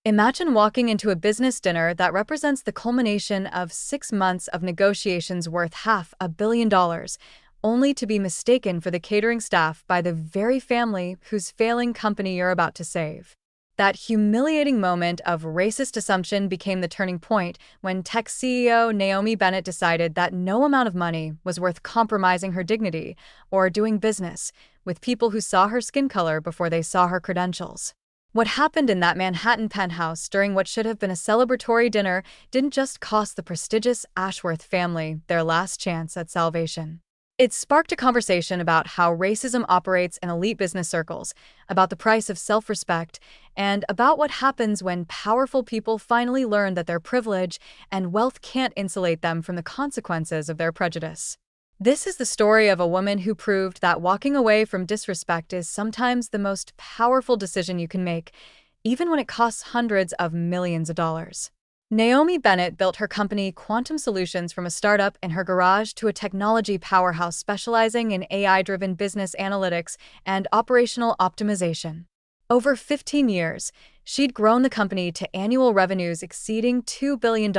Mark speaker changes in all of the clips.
Speaker 1: Imagine walking into a business dinner that represents the culmination of 6 months of negotiations worth $500 million, only to be mistaken for the catering staff by the very family whose failing company you're about to save. That humiliating moment of racist assumption became the turning point when tech CEO Naomi Bennett decided that no amount of money was worth compromising her dignity or doing business with people who saw her skin color before they saw her credentials. What happened in that Manhattan penthouse during what should have been a celebratory dinner didn't just cost the prestigious Ashworth family their last chance at salvation. It sparked a conversation about how racism operates in elite business circles, about the price of self-respect, and about what happens when powerful people finally learn that their privilege and wealth can't insulate them from the consequences of their prejudice. This is the story of a woman who proved that walking away from disrespect is sometimes the most powerful decision you can make, even when it costs hundreds of millions of dollars. Naomi Bennett built her company Quantum Solutions from a startup in her garage to a technology powerhouse specializing in AI-driven business analytics and operational optimization. Over 15 years, she'd grown the company to annual revenues exceeding $2 billion,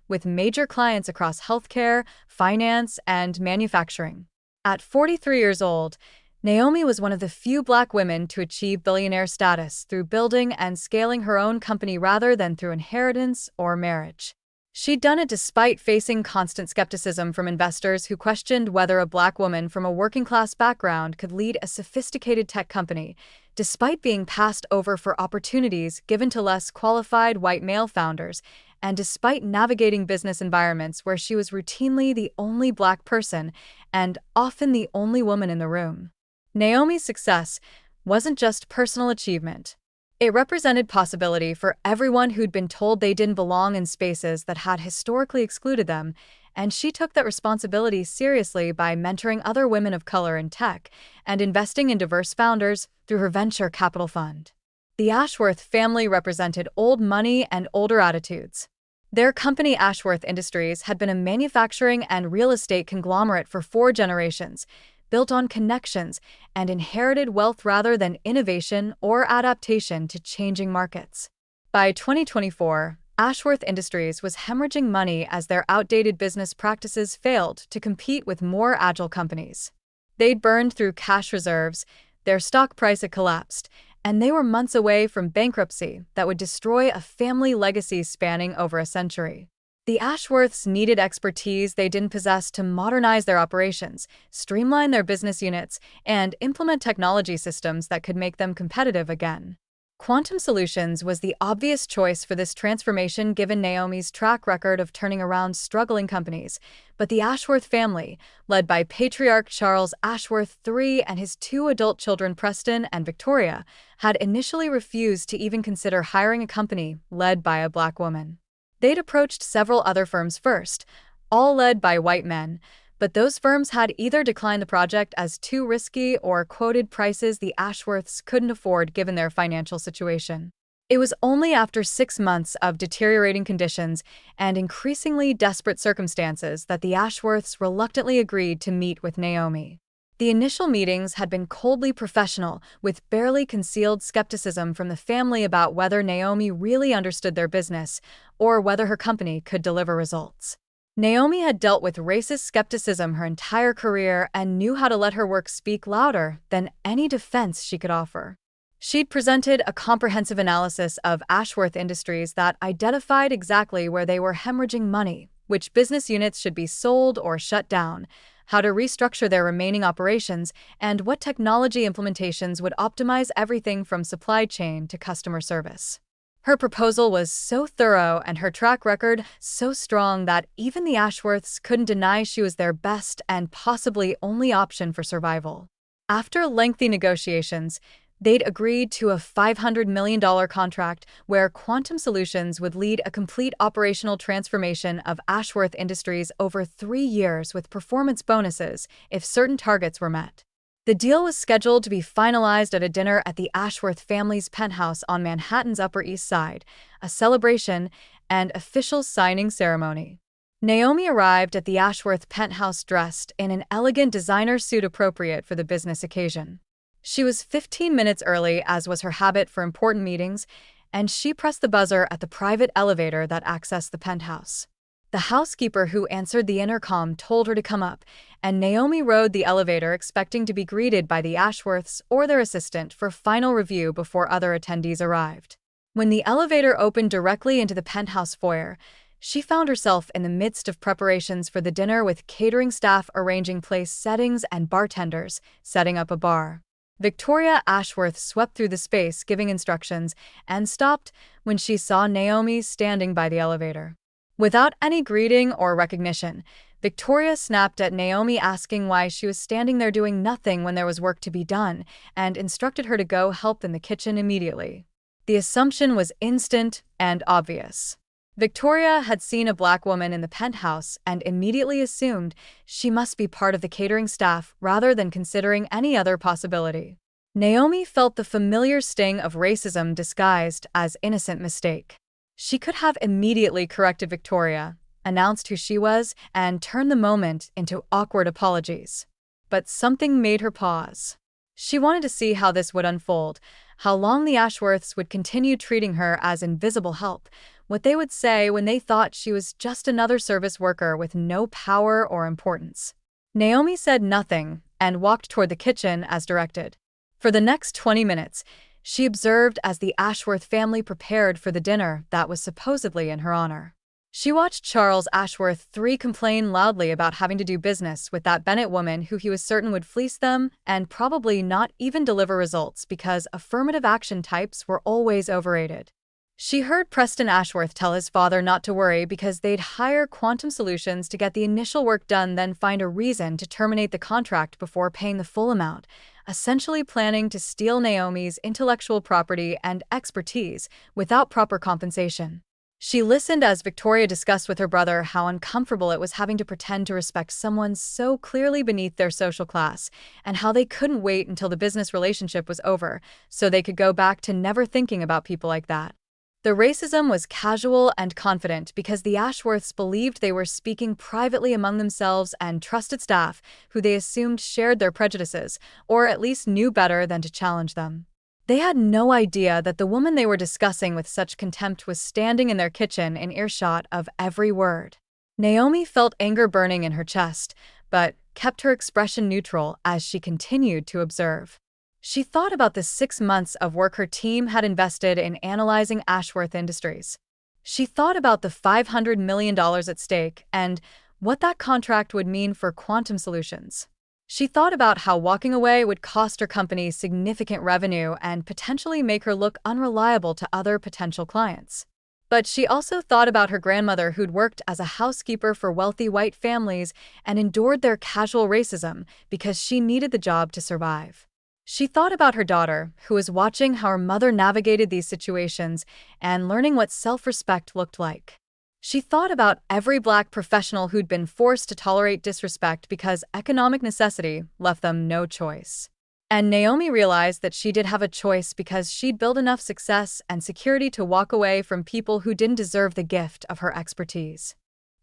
Speaker 1: with major clients across healthcare, finance, and manufacturing. At 43 years old, Naomi was one of the few Black women to achieve billionaire status through building and scaling her own company rather than through inheritance or marriage. She'd done it despite facing constant skepticism from investors who questioned whether a Black woman from a working-class background could lead a sophisticated tech company, despite being passed over for opportunities given to less qualified white male founders, and despite navigating business environments where she was routinely the only Black person and often the only woman in the room. Naomi's success wasn't just personal achievement. It represented possibility for everyone who'd been told they didn't belong in spaces that had historically excluded them, and she took that responsibility seriously by mentoring other women of color in tech and investing in diverse founders through her venture capital fund. The Ashworth family represented old money and older attitudes. Their company, Ashworth Industries, had been a manufacturing and real estate conglomerate for 4 generations, built on connections and inherited wealth rather than innovation or adaptation to changing markets. By 2024, Ashworth Industries was hemorrhaging money as their outdated business practices failed to compete with more agile companies. They'd burned through cash reserves, their stock price had collapsed, and they were months away from bankruptcy that would destroy a family legacy spanning over a century. The Ashworths needed expertise they didn't possess to modernize their operations, streamline their business units, and implement technology systems that could make them competitive again. Quantum Solutions was the obvious choice for this transformation given Naomi's track record of turning around struggling companies, but the Ashworth family, led by patriarch Charles Ashworth III and his 2 adult children Preston and Victoria, had initially refused to even consider hiring a company led by a Black woman. They'd approached several other firms first, all led by white men, but those firms had either declined the project as too risky or quoted prices the Ashworths couldn't afford given their financial situation. It was only after 6 months of deteriorating conditions and increasingly desperate circumstances that the Ashworths reluctantly agreed to meet with Naomi. The initial meetings had been coldly professional, with barely concealed skepticism from the family about whether Naomi really understood their business or whether her company could deliver results. Naomi had dealt with racist skepticism her entire career and knew how to let her work speak louder than any defense she could offer. She'd presented a comprehensive analysis of Ashworth Industries that identified exactly where they were hemorrhaging money, which business units should be sold or shut down, how to restructure their remaining operations, and what technology implementations would optimize everything from supply chain to customer service. Her proposal was so thorough and her track record so strong that even the Ashworths couldn't deny she was their best and possibly only option for survival. After lengthy negotiations, they'd agreed to a $500 million contract where Quantum Solutions would lead a complete operational transformation of Ashworth Industries over 3 years with performance bonuses if certain targets were met. The deal was scheduled to be finalized at a dinner at the Ashworth family's penthouse on Manhattan's Upper East Side, a celebration and official signing ceremony. Naomi arrived at the Ashworth penthouse dressed in an elegant designer suit appropriate for the business occasion. She was 15 minutes early, as was her habit for important meetings, and she pressed the buzzer at the private elevator that accessed the penthouse. The housekeeper who answered the intercom told her to come up, and Naomi rode the elevator expecting to be greeted by the Ashworths or their assistant for final review before other attendees arrived. When the elevator opened directly into the penthouse foyer, she found herself in the midst of preparations for the dinner, with catering staff arranging place settings and bartenders setting up a bar. Victoria Ashworth swept through the space giving instructions and stopped when she saw Naomi standing by the elevator. Without any greeting or recognition, Victoria snapped at Naomi, asking why she was standing there doing nothing when there was work to be done, and instructed her to go help in the kitchen immediately. The assumption was instant and obvious. Victoria had seen a black woman in the penthouse and immediately assumed she must be part of the catering staff rather than considering any other possibility. Naomi felt the familiar sting of racism disguised as innocent mistake. She could have immediately corrected Victoria, announced who she was, and turned the moment into awkward apologies. But something made her pause. She wanted to see how this would unfold, how long the Ashworths would continue treating her as invisible help, what they would say when they thought she was just another service worker with no power or importance. Naomi said nothing and walked toward the kitchen as directed. For the next 20 minutes, she observed as the Ashworth family prepared for the dinner that was supposedly in her honor. She watched Charles Ashworth III complain loudly about having to do business with that Bennett woman who he was certain would fleece them and probably not even deliver results because affirmative action types were always overrated. She heard Preston Ashworth tell his father not to worry because they'd hire Quantum Solutions to get the initial work done, then find a reason to terminate the contract before paying the full amount, essentially planning to steal Naomi's intellectual property and expertise without proper compensation. She listened as Victoria discussed with her brother how uncomfortable it was having to pretend to respect someone so clearly beneath their social class, and how they couldn't wait until the business relationship was over so they could go back to never thinking about people like that. The racism was casual and confident because the Ashworths believed they were speaking privately among themselves and trusted staff who they assumed shared their prejudices, or at least knew better than to challenge them. They had no idea that the woman they were discussing with such contempt was standing in their kitchen in earshot of every word. Naomi felt anger burning in her chest, but kept her expression neutral as she continued to observe. She thought about the 6 months of work her team had invested in analyzing Ashworth Industries. She thought about the $500 million at stake and what that contract would mean for Quantum Solutions. She thought about how walking away would cost her company significant revenue and potentially make her look unreliable to other potential clients. But she also thought about her grandmother, who'd worked as a housekeeper for wealthy white families and endured their casual racism because she needed the job to survive. She thought about her daughter, who was watching how her mother navigated these situations and learning what self-respect looked like. She thought about every Black professional who'd been forced to tolerate disrespect because economic necessity left them no choice. And Naomi realized that she did have a choice because she'd built enough success and security to walk away from people who didn't deserve the gift of her expertise.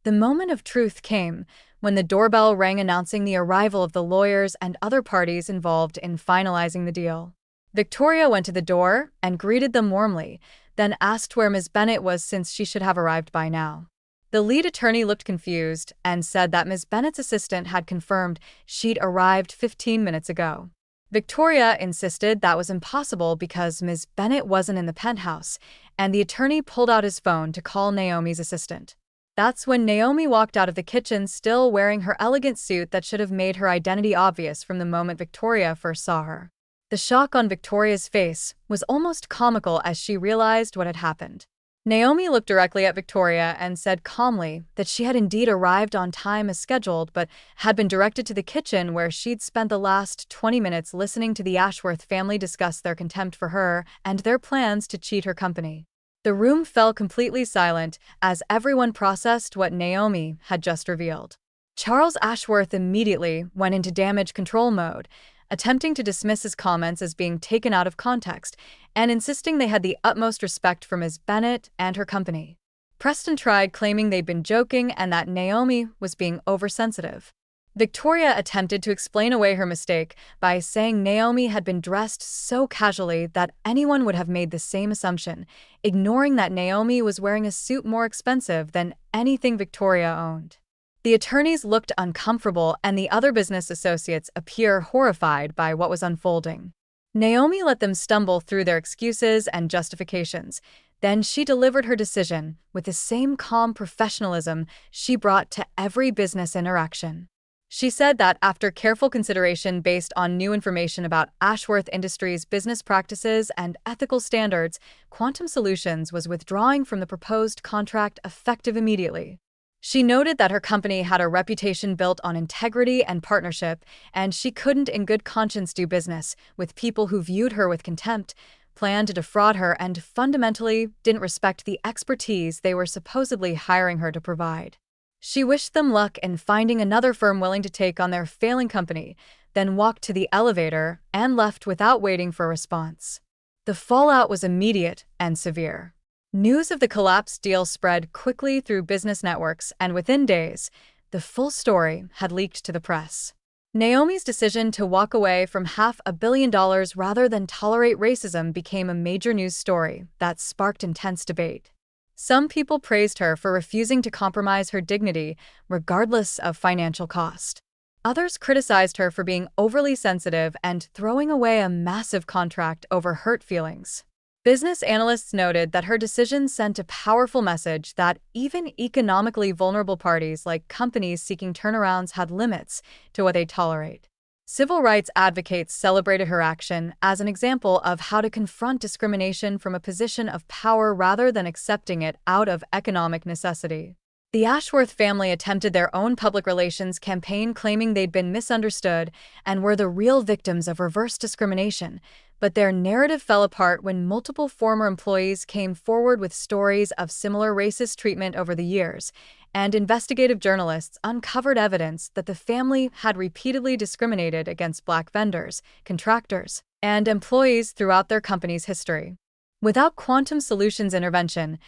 Speaker 1: The moment of truth came when the doorbell rang, announcing the arrival of the lawyers and other parties involved in finalizing the deal. Victoria went to the door and greeted them warmly, then asked where Ms. Bennett was since she should have arrived by now. The lead attorney looked confused and said that Ms. Bennett's assistant had confirmed she'd arrived 15 minutes ago. Victoria insisted that was impossible because Ms. Bennett wasn't in the penthouse, and the attorney pulled out his phone to call Naomi's assistant. That's when Naomi walked out of the kitchen, still wearing her elegant suit that should have made her identity obvious from the moment Victoria first saw her. The shock on Victoria's face was almost comical as she realized what had happened. Naomi looked directly at Victoria and said calmly that she had indeed arrived on time as scheduled, but had been directed to the kitchen where she'd spent the last 20 minutes listening to the Ashworth family discuss their contempt for her and their plans to cheat her company. The room fell completely silent as everyone processed what Naomi had just revealed. Charles Ashworth immediately went into damage control mode, attempting to dismiss his comments as being taken out of context and insisting they had the utmost respect for Ms. Bennett and her company. Preston tried, claiming they'd been joking and that Naomi was being oversensitive. Victoria attempted to explain away her mistake by saying Naomi had been dressed so casually that anyone would have made the same assumption, ignoring that Naomi was wearing a suit more expensive than anything Victoria owned. The attorneys looked uncomfortable, and the other business associates appeared horrified by what was unfolding. Naomi let them stumble through their excuses and justifications. Then she delivered her decision with the same calm professionalism she brought to every business interaction. She said that after careful consideration based on new information about Ashworth Industries' business practices and ethical standards, Quantum Solutions was withdrawing from the proposed contract effective immediately. She noted that her company had a reputation built on integrity and partnership, and she couldn't in good conscience do business with people who viewed her with contempt, planned to defraud her, and fundamentally didn't respect the expertise they were supposedly hiring her to provide. She wished them luck in finding another firm willing to take on their failing company, then walked to the elevator and left without waiting for a response. The fallout was immediate and severe. News of the collapsed deal spread quickly through business networks, and within days, the full story had leaked to the press. Naomi's decision to walk away from $500 million rather than tolerate racism became a major news story that sparked intense debate. Some people praised her for refusing to compromise her dignity, regardless of financial cost. Others criticized her for being overly sensitive and throwing away a massive contract over hurt feelings. Business analysts noted that her decision sent a powerful message that even economically vulnerable parties like companies seeking turnarounds had limits to what they tolerate. Civil rights advocates celebrated her action as an example of how to confront discrimination from a position of power rather than accepting it out of economic necessity. The Ashworth family attempted their own public relations campaign claiming they'd been misunderstood and were the real victims of reverse discrimination, but their narrative fell apart when multiple former employees came forward with stories of similar racist treatment over the years, and investigative journalists uncovered evidence that the family had repeatedly discriminated against Black vendors, contractors, and employees throughout their company's history. Without Quantum Solutions' intervention,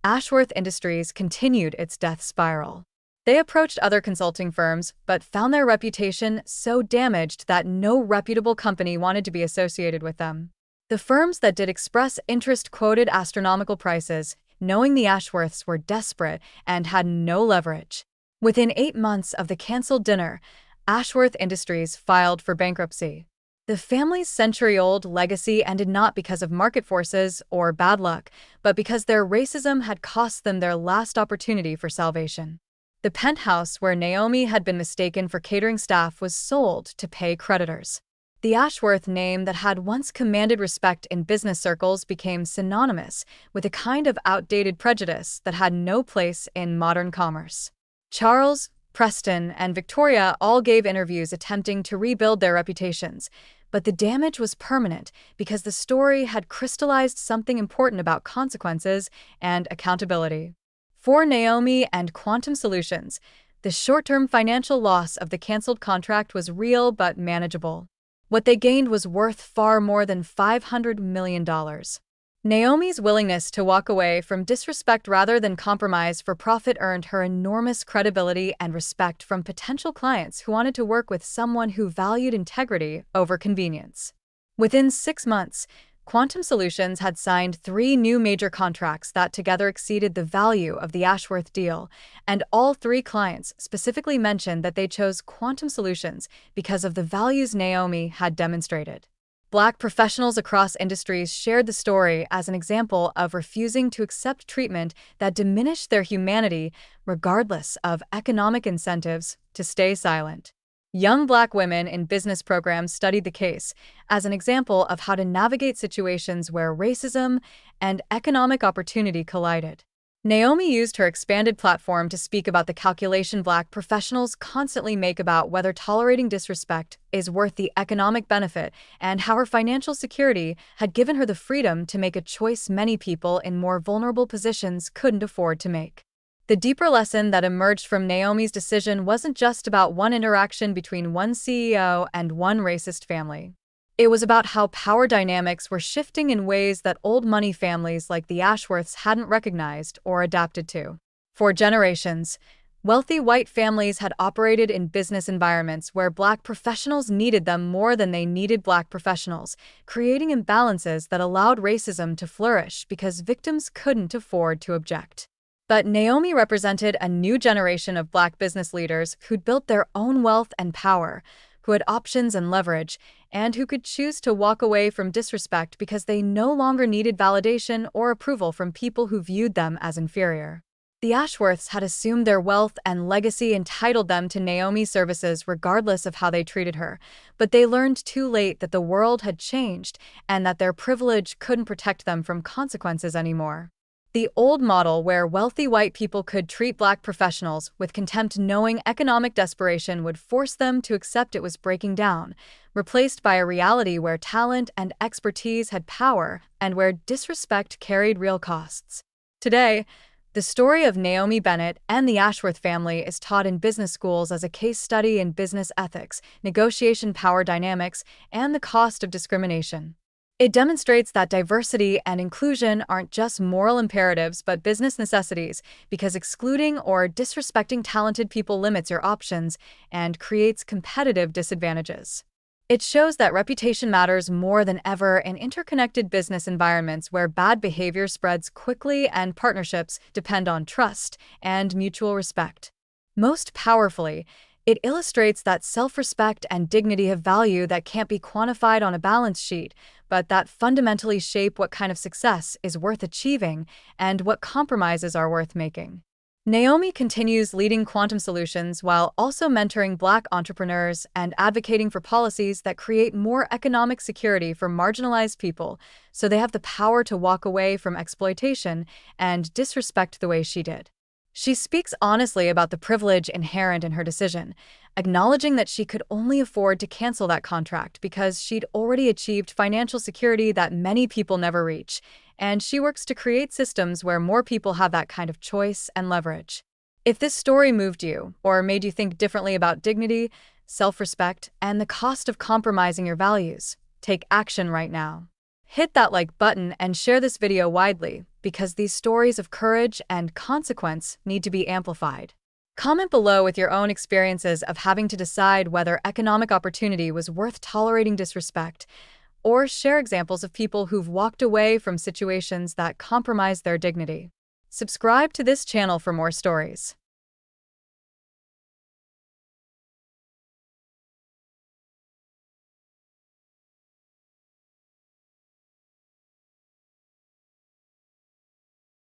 Speaker 1: Ashworth Industries continued its death spiral. They approached other consulting firms, but found their reputation so damaged that no reputable company wanted to be associated with them. The firms that did express interest quoted astronomical prices, knowing the Ashworths were desperate and had no leverage. Within 8 months of the canceled dinner, Ashworth Industries filed for bankruptcy. The family's century-old legacy ended not because of market forces or bad luck, but because their racism had cost them their last opportunity for salvation. The penthouse where Naomi had been mistaken for catering staff was sold to pay creditors. The Ashworth name that had once commanded respect in business circles became synonymous with a kind of outdated prejudice that had no place in modern commerce. Charles, Preston, and Victoria all gave interviews attempting to rebuild their reputations, but the damage was permanent because the story had crystallized something important about consequences and accountability. For Naomi and Quantum Solutions, the short-term financial loss of the canceled contract was real but manageable. What they gained was worth far more than $500 million. Naomi's willingness to walk away from disrespect rather than compromise for profit earned her enormous credibility and respect from potential clients who wanted to work with someone who valued integrity over convenience. Within 6 months, Quantum Solutions had signed 3 new major contracts that together exceeded the value of the Ashworth deal, and all 3 clients specifically mentioned that they chose Quantum Solutions because of the values Naomi had demonstrated. Black professionals across industries shared the story as an example of refusing to accept treatment that diminished their humanity, regardless of economic incentives to stay silent. Young Black women in business programs studied the case as an example of how to navigate situations where racism and economic opportunity collided. Naomi used her expanded platform to speak about the calculation Black professionals constantly make about whether tolerating disrespect is worth the economic benefit, and how her financial security had given her the freedom to make a choice many people in more vulnerable positions couldn't afford to make. The deeper lesson that emerged from Naomi's decision wasn't just about one interaction between one CEO and one racist family. It was about how power dynamics were shifting in ways that old money families like the Ashworths hadn't recognized or adapted to. For generations, Wealthy white families had operated in business environments where Black professionals needed them more than they needed Black professionals, creating imbalances that allowed racism to flourish because victims couldn't afford to object. But Naomi represented a new generation of Black business leaders who'd built their own wealth and power, who had options and leverage, and who could choose to walk away from disrespect because they no longer needed validation or approval from people who viewed them as inferior. The Ashworths had assumed their wealth and legacy entitled them to Naomi's services regardless of how they treated her, but they learned too late that the world had changed and that their privilege couldn't protect them from consequences anymore. The old model where wealthy white people could treat Black professionals with contempt knowing economic desperation would force them to accept it was breaking down, replaced by a reality where talent and expertise had power and where disrespect carried real costs. Today, the story of Naomi Bennett and the Ashworth family is taught in business schools as a case study in business ethics, negotiation power dynamics, and the cost of discrimination. It demonstrates that diversity and inclusion aren't just moral imperatives but business necessities, because excluding or disrespecting talented people limits your options and creates competitive disadvantages. It shows that reputation matters more than ever in interconnected business environments where bad behavior spreads quickly and partnerships depend on trust and mutual respect. Most powerfully, it illustrates that self-respect and dignity have value that can't be quantified on a balance sheet, but that fundamentally shape what kind of success is worth achieving and what compromises are worth making. Naomi continues leading quantum solutions while also mentoring Black entrepreneurs and advocating for policies that create more economic security for marginalized people so they have the power to walk away from exploitation and disrespect the way she did. She speaks honestly about the privilege inherent in her decision, acknowledging that she could only afford to cancel that contract because she'd already achieved financial security that many people never reach, and she works to create systems where more people have that kind of choice and leverage. If this story moved you or made you think differently about dignity, self-respect, and the cost of compromising your values, take action right now. Hit that like button and share this video widely, because these stories of courage and consequence need to be amplified. Comment below with your own experiences of having to decide whether economic opportunity was worth tolerating disrespect, or share examples of people who've walked away from situations that compromise their dignity. Subscribe to this channel for more stories.